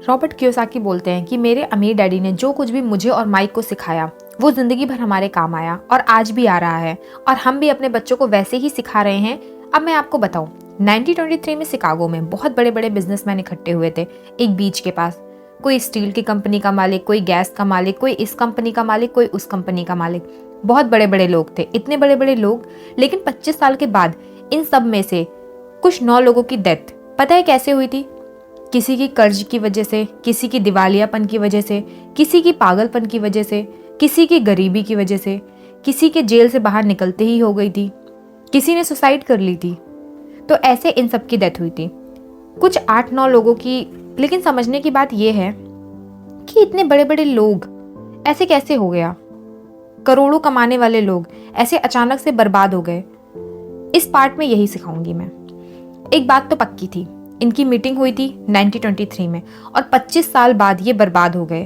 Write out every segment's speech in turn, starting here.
Robert Kiyosaki बोलते हैं कि मेरे अमीर डैडी ने जो कुछ भी मुझे और माइक को सिखाया वो जिंदगी भर हमारे काम आया और आज भी आ रहा है, और हम भी अपने बच्चों को वैसे ही सिखा रहे हैं। अब मैं आपको बताऊं, 1923 में शिकागो में बहुत बड़े बड़े बिजनेसमैन इकट्ठे हुए थे एक बीच के पास। कोई स्टील की कंपनी का मालिक, कोई गैस का मालिक, कोई इस कंपनी का मालिक, कोई उस कंपनी का मालिक। बहुत बड़े बड़े लोग थे, इतने बड़े बड़े लोग। लेकिन 25 साल के बाद इन सब में से कुछ 9 लोगों की डेथ पता है कैसे हुई थी? किसी की कर्ज की वजह से, किसी की दिवालियापन की वजह से, किसी की पागलपन की वजह से, किसी की गरीबी की वजह से, किसी के जेल से बाहर निकलते ही हो गई थी, किसी ने सुसाइड कर ली थी। तो ऐसे इन सब की डेथ हुई थी, कुछ 8-9 लोगों की। लेकिन समझने की बात यह है कि इतने बड़े बड़े लोग ऐसे कैसे हो गया? करोड़ों कमाने वाले लोग ऐसे अचानक से बर्बाद हो गए। इस पार्ट में यही सिखाऊंगी मैं। एक बात तो पक्की थी, इनकी मीटिंग हुई थी 1923 में और 25 साल बाद ये बर्बाद हो गए।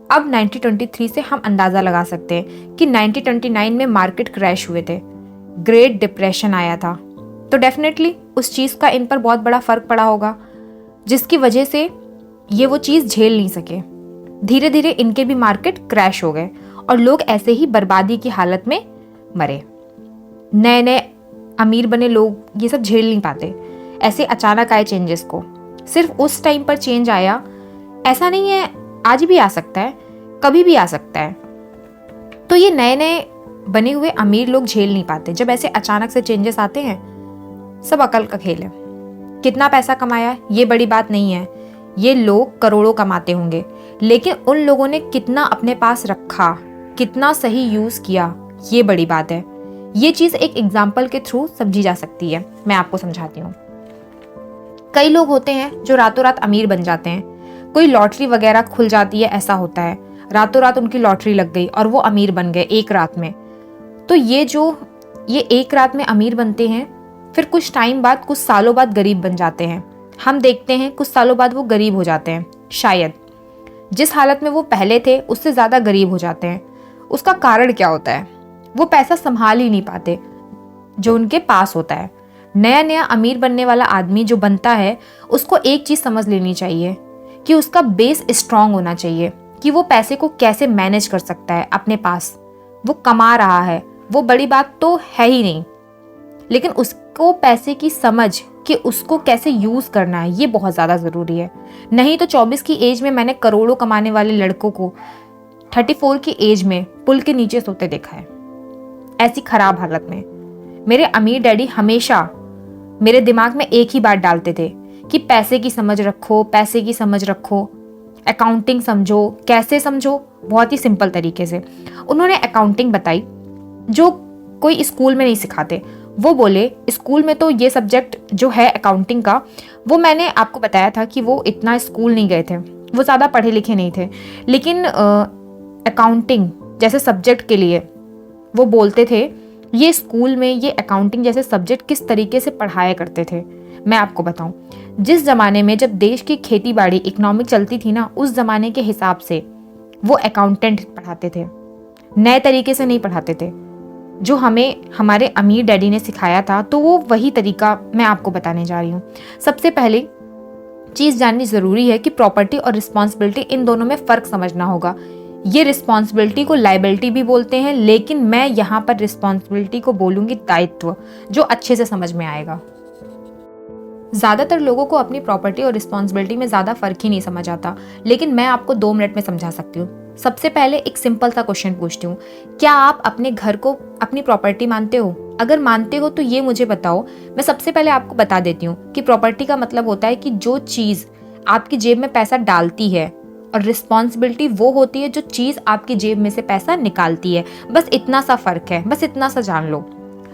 अब 1923 से हम अंदाजा लगा सकते हैं कि 1929 में मार्केट क्रैश हुए थे, ग्रेट डिप्रेशन आया था। तो डेफिनेटली उस चीज़ का इन पर बहुत बड़ा फर्क पड़ा होगा, जिसकी वजह से ये वो चीज़ झेल नहीं सके। धीरे धीरे इनके भी मार्केट क्रैश हो गए और लोग ऐसे ही बर्बादी की हालत में मरे। नए नए अमीर बने लोग ये सब झेल नहीं पाते, ऐसे अचानक आए चेंजेस को। सिर्फ उस टाइम पर चेंज आया ऐसा नहीं है, आज भी आ सकता है, कभी भी आ सकता है। तो ये नए नए बने हुए अमीर लोग झेल नहीं पाते जब ऐसे अचानक से चेंजेस आते हैं। सब अकल का खेल है। कितना पैसा कमाया ये बड़ी बात नहीं है, ये लोग करोड़ों कमाते होंगे, लेकिन उन लोगों ने कितना अपने पास रखा, कितना सही यूज किया, ये बड़ी बात है। ये चीज एक एग्जाम्पल के थ्रू समझी जा सकती है। मैं आपको समझाती हूँ। कई लोग होते हैं जो रातों रात अमीर बन जाते हैं, कोई लॉटरी वगैरह खुल जाती है, ऐसा होता है, रातों रात उनकी लॉटरी लग गई और वो अमीर बन गए एक रात में। तो ये एक रात में अमीर बनते हैं, फिर कुछ टाइम बाद, कुछ सालों बाद गरीब बन जाते हैं। हम देखते हैं कुछ सालों बाद वो गरीब हो जाते हैं, शायद जिस हालत में वो पहले थे उससे ज्यादा गरीब हो जाते हैं। उसका कारण क्या होता है? वो पैसा संभाल ही नहीं पाते जो उनके पास होता है। नया नया अमीर बनने वाला आदमी जो बनता है, उसको एक चीज समझ लेनी चाहिए कि उसका बेस स्ट्रांग होना चाहिए, कि वो पैसे को कैसे मैनेज कर सकता है अपने पास। वो कमा रहा है, वो बड़ी बात तो है ही नहीं, लेकिन उसको पैसे की समझ कि उसको कैसे यूज करना है, ये बहुत ज्यादा जरूरी है। नहीं तो 24 की एज में मैंने करोड़ों कमाने वाले लड़कों को 34 की एज में पुल के नीचे सोते देखा है, ऐसी खराब हालत में। मेरे अमीर डैडी हमेशा मेरे दिमाग में एक ही बात डालते थे कि पैसे की समझ रखो, पैसे की समझ रखो, अकाउंटिंग समझो। कैसे समझो? बहुत ही सिंपल तरीके से। उन्होंने अकाउंटिंग बताई जो कोई स्कूल में नहीं सिखाते। वो बोले स्कूल में तो ये सब्जेक्ट जो है अकाउंटिंग का, वो मैंने आपको बताया था कि वो इतना स्कूल नहीं गए थे, वो ज़्यादा पढ़े लिखे नहीं थे, लेकिन अकाउंटिंग जैसे सब्जेक्ट के लिए वो बोलते थे ये स्कूल में ये अकाउंटिंग जैसे सब्जेक्ट किस तरीके से पढ़ाया करते थे। मैं आपको बताऊं, जिस जमाने में जब देश की खेती बाड़ी इकोनॉमिक चलती थी ना, उस जमाने के हिसाब से वो अकाउंटेंट पढ़ाते थे, नए तरीके से नहीं पढ़ाते थे। जो हमें हमारे अमीर डैडी ने सिखाया था, तो वो वही तरीका मैं आपको बताने जा रही हूँ। सबसे पहले चीज़ जाननी ज़रूरी है कि प्रॉपर्टी और रिस्पॉन्सिबिलिटी, इन दोनों में फ़र्क समझना होगा। ये रिस्पॉन्सिबिलिटी को लाइबिलिटी भी बोलते हैं, लेकिन मैं यहाँ पर रिस्पॉन्सिबिलिटी को बोलूँगी दायित्व, जो अच्छे से समझ में आएगा। ज़्यादातर लोगों को अपनी प्रॉपर्टी और रिस्पॉन्सिबिलिटी में ज़्यादा फ़र्क ही नहीं समझ आता, लेकिन मैं आपको 2 मिनट में समझा सकती हूँ। सबसे पहले एक सिंपल सा क्वेश्चन पूछती हूँ, क्या आप अपने घर को अपनी प्रॉपर्टी मानते हो? अगर मानते हो तो ये मुझे बताओ। मैं सबसे पहले आपको बता देती हूँ कि प्रॉपर्टी का मतलब होता है कि जो चीज़ आपकी जेब में पैसा डालती है, और रिस्पॉन्सिबिलिटी वो होती है जो चीज़ आपकी जेब में से पैसा निकालती है। बस इतना सा फ़र्क है, बस इतना सा जान लो।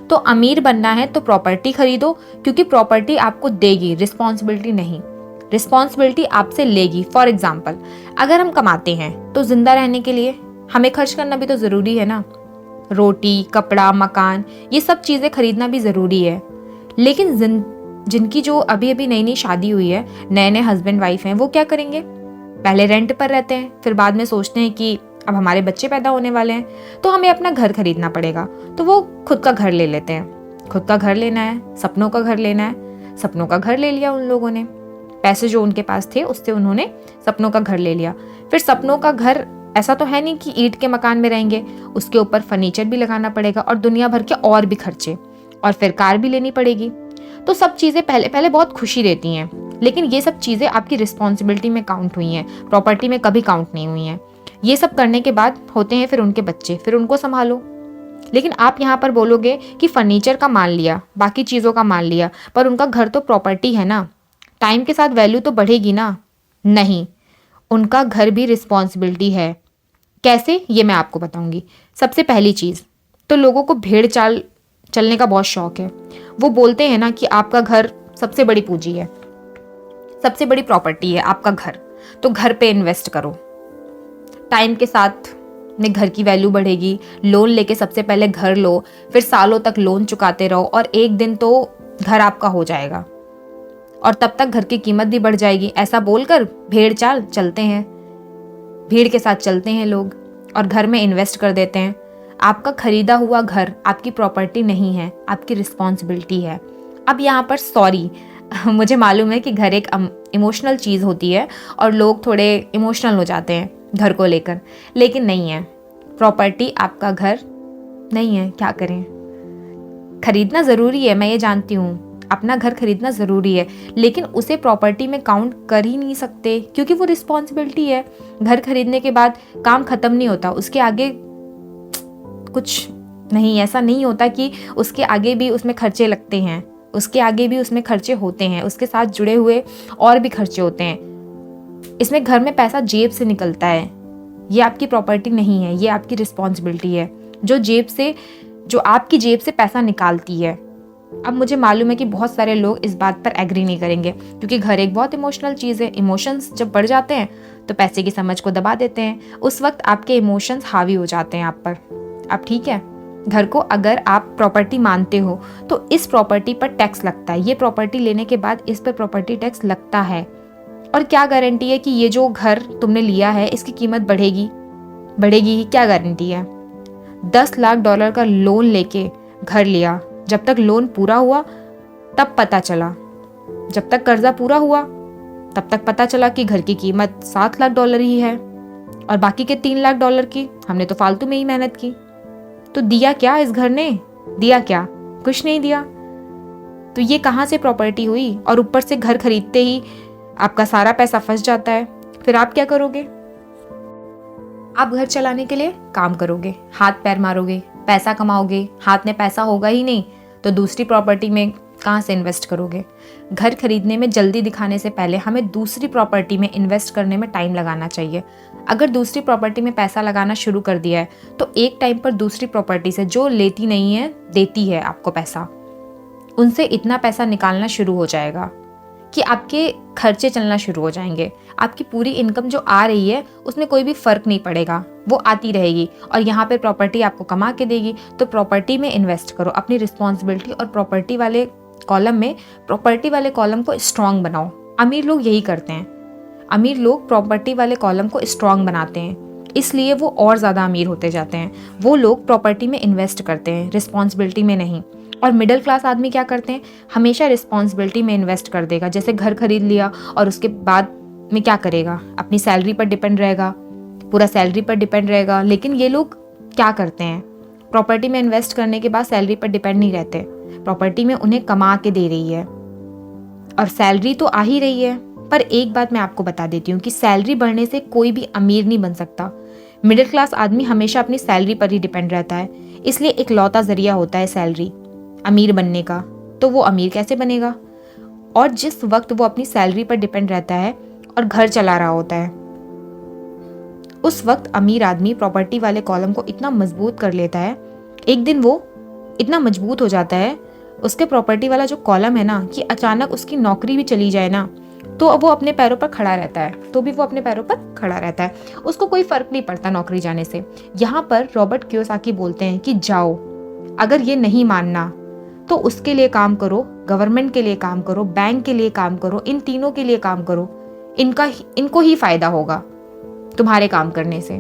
तो अमीर बनना है तो प्रॉपर्टी खरीदो, क्योंकि प्रॉपर्टी आपको देगी, रिस्पॉन्सिबिलिटी नहीं। रिस्पॉन्सिबिलिटी आपसे लेगी। फॉर एग्जाम्पल, अगर हम कमाते हैं तो जिंदा रहने के लिए हमें खर्च करना भी तो ज़रूरी है ना। रोटी, कपड़ा, मकान, ये सब चीज़ें खरीदना भी ज़रूरी है। लेकिन जिनकी जो अभी अभी नई नई शादी हुई है, नए नए हस्बैंड वाइफ हैं, वो क्या करेंगे? पहले रेंट पर रहते हैं, फिर बाद में सोचते हैं कि अब हमारे बच्चे पैदा होने वाले हैं तो हमें अपना घर खरीदना पड़ेगा, तो वो खुद का घर ले लेते हैं। खुद का घर लेना है, सपनों का घर लेना है, सपनों का घर ले लिया उन लोगों ने। पैसे जो उनके पास थे उससे उन्होंने सपनों का घर ले लिया। फिर सपनों का घर ऐसा तो है नहीं कि ईंट के मकान में रहेंगे, उसके ऊपर फर्नीचर भी लगाना पड़ेगा और दुनिया भर के और भी खर्चे, और फिर कार भी लेनी पड़ेगी। तो सब चीज़ें पहले पहले बहुत खुशी देती हैं, लेकिन ये सब चीज़ें आपकी रिस्पॉन्सिबिलिटी में काउंट हुई हैं, प्रॉपर्टी में कभी काउंट नहीं हुई हैं। ये सब करने के बाद होते हैं फिर उनके बच्चे, फिर उनको संभालो। लेकिन आप यहाँ पर बोलोगे कि फर्नीचर का मान लिया, बाकी चीज़ों का मान लिया, पर उनका घर तो प्रॉपर्टी है ना, टाइम के साथ वैल्यू तो बढ़ेगी ना। नहीं, उनका घर भी रिस्पॉन्सिबिलिटी है। कैसे, ये मैं आपको बताऊंगी। सबसे पहली चीज़ तो लोगों को भेड़ चाल चलने का बहुत शौक है। वो बोलते हैं ना कि आपका घर सबसे बड़ी पूंजी है, सबसे बड़ी प्रॉपर्टी है आपका घर, तो घर पे इन्वेस्ट करो। टाइम के साथ में घर की वैल्यू बढ़ेगी। लोन लेके सबसे पहले घर लो, फिर सालों तक लोन चुकाते रहो, और एक दिन तो घर आपका हो जाएगा और तब तक घर की कीमत भी बढ़ जाएगी। ऐसा बोलकर भेड़ चाल चलते हैं, भीड़ के साथ चलते हैं लोग और घर में इन्वेस्ट कर देते हैं। आपका खरीदा हुआ घर आपकी प्रॉपर्टी नहीं है, आपकी रिस्पॉन्सिबिलिटी है। अब यहाँ पर सॉरी मुझे मालूम है कि घर एक इमोशनल चीज़ होती है और लोग थोड़े इमोशनल हो जाते हैं घर को लेकर, लेकिन नहीं है। प्रॉपर्टी आपका घर नहीं है, क्या करें। खरीदना ज़रूरी है, मैं ये जानती हूँ, अपना घर खरीदना ज़रूरी है, लेकिन उसे प्रॉपर्टी में काउंट कर ही नहीं सकते क्योंकि वो रिस्पॉन्सिबिलिटी है। घर खरीदने के बाद काम ख़त्म नहीं होता, उसके आगे कुछ नहीं, ऐसा नहीं होता कि उसके आगे भी उसमें खर्चे लगते हैं, उसके आगे भी उसमें खर्चे होते हैं, उसके साथ जुड़े हुए और भी खर्चे होते हैं। इसमें घर में पैसा जेब से निकलता है, ये आपकी प्रॉपर्टी नहीं है, ये आपकी रिस्पॉन्सिबिलिटी है जो आपकी जेब से पैसा निकालती है। अब मुझे मालूम है कि बहुत सारे लोग इस बात पर एग्री नहीं करेंगे क्योंकि घर एक बहुत इमोशनल चीज़ है। इमोशंस जब बढ़ जाते हैं तो पैसे की समझ को दबा देते हैं, उस वक्त आपके इमोशंस हावी हो जाते हैं आप पर। अब ठीक है, घर को अगर आप प्रॉपर्टी मानते हो तो इस प्रॉपर्टी पर टैक्स लगता है, ये प्रॉपर्टी लेने के बाद इस पर प्रॉपर्टी टैक्स लगता है। और क्या गारंटी है कि ये जो घर तुमने लिया है इसकी कीमत बढ़ेगी ही, क्या गारंटी है। $10 लाख का लोन लेके घर लिया, जब तक लोन पूरा हुआ तब पता चला, जब तक कर्जा पूरा हुआ तब तक पता चला कि घर की कीमत $7 लाख ही है और बाकी के $3 लाख की हमने तो फालतू में ही मेहनत की। तो दिया क्या इस घर ने, दिया क्या, कुछ नहीं दिया। तो ये कहाँ से प्रॉपर्टी हुई। और ऊपर से घर खरीदते ही आपका सारा पैसा फंस जाता है, फिर आप क्या करोगे। आप घर चलाने के लिए काम करोगे, हाथ पैर मारोगे, पैसा कमाओगे, हाथ में पैसा होगा ही नहीं तो दूसरी प्रॉपर्टी में कहाँ से इन्वेस्ट करोगे। घर खरीदने में जल्दी दिखाने से पहले हमें दूसरी प्रॉपर्टी में इन्वेस्ट करने में टाइम लगाना चाहिए। अगर दूसरी प्रॉपर्टी में पैसा लगाना शुरू कर दिया है तो एक टाइम पर दूसरी प्रॉपर्टी से जो लेती नहीं है देती है आपको पैसा, उनसे इतना पैसा निकालना शुरू हो जाएगा कि आपके खर्चे चलना शुरू हो जाएंगे। आपकी पूरी इनकम जो आ रही है उसमें कोई भी फ़र्क नहीं पड़ेगा, वो आती रहेगी और यहाँ पे प्रॉपर्टी आपको कमा के देगी। तो प्रॉपर्टी में इन्वेस्ट करो, अपनी रिस्पॉन्सिबिलिटी और प्रॉपर्टी वाले कॉलम को स्ट्रॉन्ग बनाओ। अमीर लोग यही करते हैं, अमीर लोग प्रॉपर्टी वाले कॉलम को स्ट्रॉन्ग बनाते हैं, इसलिए वो और ज़्यादा अमीर होते जाते हैं। वो लोग प्रॉपर्टी में इन्वेस्ट करते हैं, रिस्पॉन्सिबिलिटी में नहीं। और मिडिल क्लास आदमी क्या करते हैं, हमेशा रिस्पॉन्सिबिलिटी में इन्वेस्ट कर देगा। जैसे घर खरीद लिया और उसके बाद में क्या करेगा, अपनी सैलरी पर डिपेंड रहेगा, पूरा सैलरी पर डिपेंड रहेगा। लेकिन ये लोग क्या करते हैं, प्रॉपर्टी में इन्वेस्ट करने के बाद सैलरी पर डिपेंड नहीं रहते, प्रॉपर्टी में उन्हें कमा के दे रही है और सैलरी तो आ ही रही है। पर एक बात मैं आपको बता देती हूँ कि सैलरी बढ़ने से कोई भी अमीर नहीं बन सकता। मिडिल क्लास आदमी हमेशा अपनी सैलरी पर ही डिपेंड रहता है, इसलिए इकलौता जरिया होता है सैलरी अमीर बनने का। तो वो अमीर कैसे बनेगा। और जिस वक्त वो अपनी सैलरी पर डिपेंड रहता है और घर चला रहा होता है, उस वक्त अमीर आदमी प्रॉपर्टी वाले कॉलम को इतना मजबूत कर लेता है, एक दिन वो इतना मजबूत हो जाता है उसके प्रॉपर्टी वाला जो कॉलम है ना, कि अचानक उसकी नौकरी भी चली जाए ना तो वो अपने पैरों पर खड़ा रहता है, उसको कोई फर्क नहीं पड़ता नौकरी जाने से। यहाँ पर रॉबर्ट कियोसाकी बोलते हैं कि जाओ, अगर ये नहीं मानना तो उसके लिए काम करो, गवर्नमेंट के लिए काम करो, बैंक के लिए काम करो, इन तीनों के लिए काम करो, इनको ही फायदा होगा तुम्हारे काम करने से।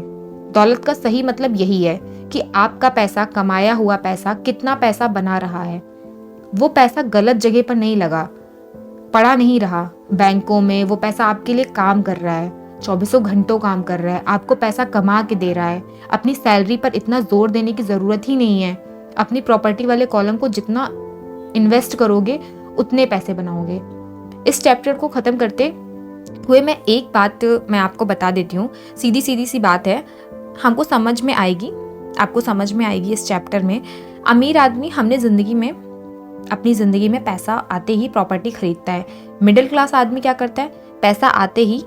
दौलत का सही मतलब यही है कि आपका पैसा, कमाया हुआ पैसा, कितना पैसा बना रहा है। वो पैसा गलत जगह पर नहीं लगा, पड़ा नहीं रहा बैंकों में, वो पैसा आपके लिए काम कर रहा है, चौबीसों घंटों काम कर रहा है, आपको पैसा कमा के दे रहा है। अपनी सैलरी पर इतना जोर देने की ज़रूरत ही नहीं है। अपनी प्रॉपर्टी वाले कॉलम को जितना इन्वेस्ट करोगे उतने पैसे बनाओगे। इस चैप्टर को ख़त्म करते हुए मैं एक बात मैं आपको बता देती हूँ, सीधी सीधी सी बात है, हमको समझ में आएगी, आपको समझ में आएगी इस चैप्टर में। अमीर आदमी अपनी ज़िंदगी में पैसा आते ही प्रॉपर्टी खरीदता है। मिडिल क्लास आदमी क्या करता है, पैसा आते ही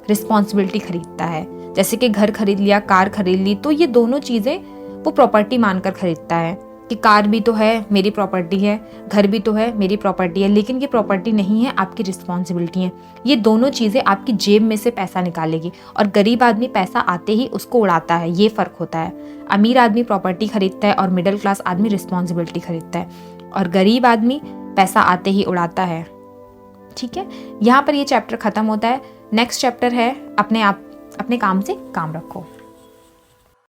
रिस्पॉन्सिबिलिटी खरीदता है। जैसे कि घर खरीद लिया, कार खरीद ली, तो ये दोनों चीज़ें वो प्रॉपर्टी मानकर खरीदता है कि कार भी तो है, मेरी प्रॉपर्टी है, घर भी तो है, मेरी प्रॉपर्टी है, लेकिन ये प्रॉपर्टी नहीं है, आपकी रिस्पॉन्सिबिलिटी है। ये दोनों चीज़ें आपकी जेब में से पैसा निकालेगी। और गरीब आदमी पैसा आते ही उसको उड़ाता है, ये फ़र्क होता है। अमीर आदमी प्रॉपर्टी खरीदता है और मिडिल क्लास आदमी रिस्पॉन्सिबिलिटी खरीदता है, और गरीब आदमी पैसा आते ही उड़ाता है। ठीक है, यहाँ पर ये चैप्टर ख़त्म होता है। नेक्स्ट चैप्टर है अपने काम से काम रखो।